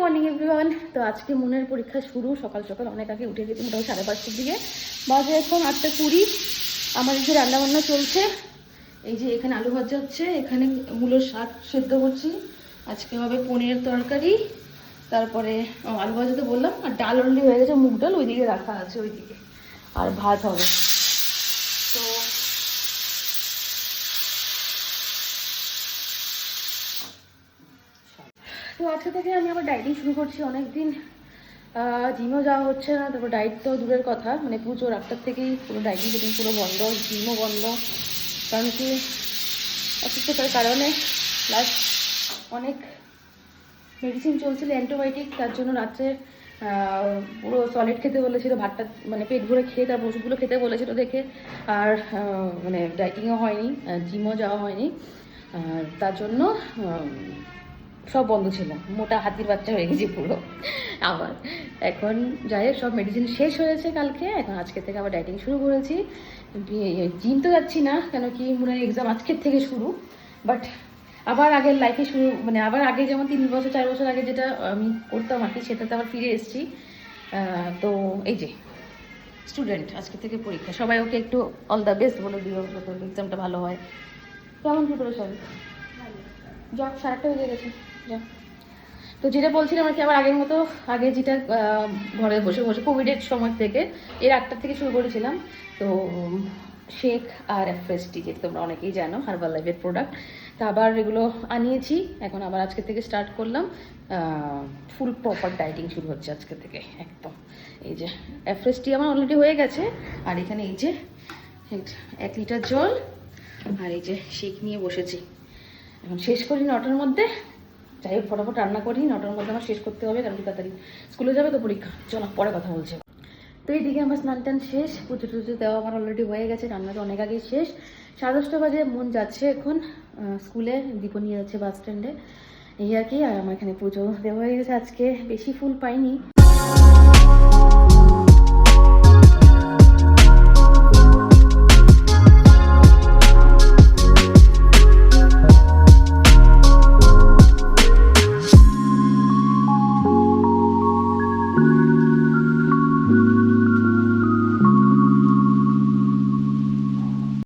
Morning everyone. তো আজকে মনের পরীক্ষা শুরু সকাল সকাল, অনেক আগে উঠে গেছি, মোটামুটি 5:30টার দিকে। বাজে এখন 8:20। আমার এই যে রান্নাবান্না চলছে, এই যে এখানে আলু ভাজা হচ্ছে, এখানে মূলোর শাক সেদ্ধ করছি। আজকে হবে পনিরের তরকারি, তারপরে আলু ভাজা তো বললাম, আর ডাল অলরেডি হয়ে গেছে, মুগ ডাল ওইদিকে রাখা আছে ওইদিকে, আর ভাত হবে। তো তো আজকে থেকে আমি আবার ডায়েটিং শুরু করছি। অনেকদিন জিমও যাওয়া হচ্ছে না, তারপর ডায়েট তো দূরের কথা, মানে পুজোর আটটার থেকেই পুরো ডায়েটিং ফেটিং পুরো বন্ধ, জিমও বন্ধ। কারণ কি অসুস্থতার কারণে প্লাস অনেক মেডিসিন চলছিল, অ্যান্টিবায়োটিক, তার জন্য রাত্রে পুরো সলিড খেতে বলেছিল, ভাতটা মানে পেট ভরে খেয়ে তারপর ওষুধগুলো খেতে বলেছিল দেখে। আর মানে ডায়েটিংও হয়নি, জিমও যাওয়া হয়নি, তার জন্য সব বন্ধ ছিল। মোটা হাতির বাচ্চা হয়ে গেছি পুরো আবার। এখন যাই হোক, সব মেডিসিন শেষ হয়েছে কালকে, এখন আজকে থেকে আবার ডায়েটিং শুরু করেছি। জিম তো যাচ্ছি না, কেন কি মনে হয় এক্সাম আজকের থেকে শুরু। বাট আবার আগের লাইফে শুরু, মানে আবার আগে যেমন 3 বছর 4 বছর আগে যেটা আমি করতাম আর কি, সেটাতে আবার ফিরে এসেছি। তো এই যে স্টুডেন্ট, আজকে থেকে পরীক্ষা, সবাই ওকে একটু অল দ্য বেস্ট বলে দিও, যাতে এক্সামটা ভালো হয়। কেমন প্রিপারেশন? যা 8:30 হয়ে গেছে, যা। তো যেটা বলছিলাম আর কি, আবার আগের মতো, আগে যেটা ঘরে বসে বসে কোভিডের সময় থেকে, এর 8টার থেকে শুরু করেছিলাম। তো শেক আর এফএসটি, যেটা তোমরা অনেকেই জানো, হার্বাল লাইফের প্রোডাক্ট, তা আবার এগুলো আনিয়েছি। এখন আবার আজকে থেকে স্টার্ট করলাম, ফুল প্রপার ডায়েটিং শুরু হচ্ছে আজকে থেকে একদম। এই যে এফএসটি আমার অলরেডি হয়ে গেছে, আর এখানে এই যে 1 লিটার জল, আর এই যে শেক নিয়ে বসেছি। এখন শেষ করি 9টার মধ্যে, যাই হোক ফটাফট রান্না করি, 9টার মধ্যে আমার শেষ করতে হবে, কারণ কি তাড়াতাড়ি স্কুলে যাবে তো পরীক্ষা। চলো পরে কথা বলছি। তো এইদিকে আমার স্নান টান শেষ, পুজো টুজো দেওয়া আমার অলরেডি হয়ে গেছে, রান্না তো অনেক আগেই শেষ। 10:30 বাজে, মন যাচ্ছে এখন স্কুলে, দীপ নিয়ে যাচ্ছে বাস স্ট্যান্ডে, এই আর কি। আর আমার এখানে পুজো দেওয়া হয়ে গেছে, আজকে বেশি ফুল পাইনি,